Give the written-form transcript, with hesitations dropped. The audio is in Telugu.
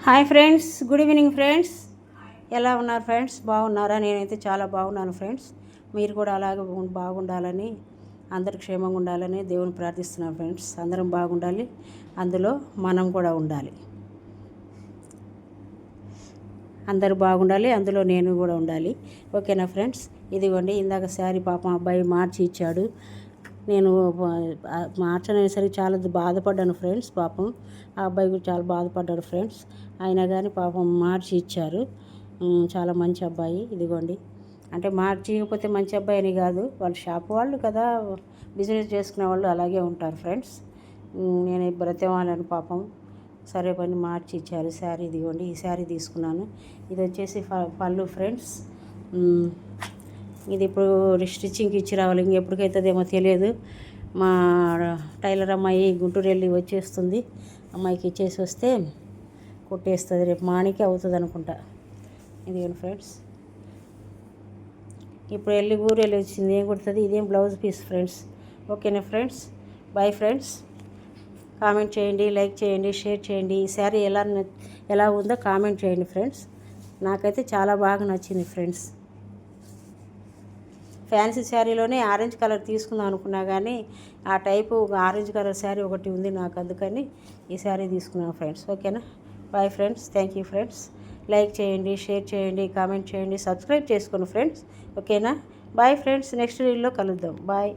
Hi friends, good evening friends. ఎలా ఉన్నారు ఫ్రెండ్స్? బాగున్నారా? నేనైతే చాలా బాగున్నాను ఫ్రెండ్స్. మీరు కూడా అలాగే బాగుండాలని, అందరు క్షేమంగా ఉండాలని దేవుని ప్రార్థిస్తున్నాను ఫ్రెండ్స్. అందరం బాగుండాలి, అందులో మనం కూడా ఉండాలి. అందరూ బాగుండాలి, అందులో నేను కూడా ఉండాలి. ఓకేనా ఫ్రెండ్స్? ఇదిగోండి, ఇందాక శారీ పాపం అబ్బాయి మార్చి ఇచ్చాడు. నేను మార్చనేసరికి చాలా బాధపడ్డాను ఫ్రెండ్స్. పాపం ఆ అబ్బాయి కూడా చాలా బాధపడ్డాడు ఫ్రెండ్స్. అయినా కానీ పాపం మార్చి ఇచ్చారు. చాలా మంచి అబ్బాయి. ఇదిగోండి, అంటే మార్చి ఇవ్వకపోతే మంచి అబ్బాయి అని కాదు, వాళ్ళు షాప్ వాళ్ళు కదా, బిజినెస్ చేసుకునే వాళ్ళు అలాగే ఉంటారు ఫ్రెండ్స్. నేను బ్రతిమాలను పాపం. సరే పని మార్చి ఇచ్చారు శారీ. ఇదిగోండి, ఈ శారీ తీసుకున్నాను. ఇది వచ్చేసి పళ్ళు ఫ్రెండ్స్. ఇది ఇప్పుడు స్టిచ్చింగ్కి ఇచ్చి రావాలి, ఇంకెప్పటికైతుందేమో తెలియదు. మా టైలర్ అమ్మాయి గుంటూరు వెళ్ళి వచ్చేస్తుంది. అమ్మాయికి ఇచ్చేసి వస్తే కుట్టేస్తుంది, రేపు మార్నింగ్కి అవుతుంది అనుకుంటా. ఇదిగోండి ఫ్రెండ్స్, ఇప్పుడు ఊరు వెళ్ళి వచ్చింది. ఏం కుడుతుంది? ఇదేం బ్లౌజ్ పీస్ ఫ్రెండ్స్. ఓకేనా ఫ్రెండ్స్? Bye friends. కామెంట్ చేయండి, లైక్ చేయండి, షేర్ చేయండి. ఈ శారీ ఎలా ఉందో కామెంట్ చేయండి ఫ్రెండ్స్. నాకైతే చాలా బాగా నచ్చింది ఫ్రెండ్స్. ఫ్యాన్సీ శారీలోనే ఆరెంజ్ కలర్ తీసుకుందాం అనుకున్నా, కానీ ఆ టైపు ఆరెంజ్ కలర్ శారీ ఒకటి ఉంది నాకు, అందుకని ఈ శారీ తీసుకున్నాను ఫ్రెండ్స్. ఓకేనా? Bye friends. Thank you friends. Like చేయండి, షేర్ చేయండి, కామెంట్ చేయండి, సబ్స్క్రైబ్ చేసుకోండి ఫ్రెండ్స్. ఓకేనా? Bye friends. నెక్స్ట్ వీడియోలో కలుద్దాం. బాయ్.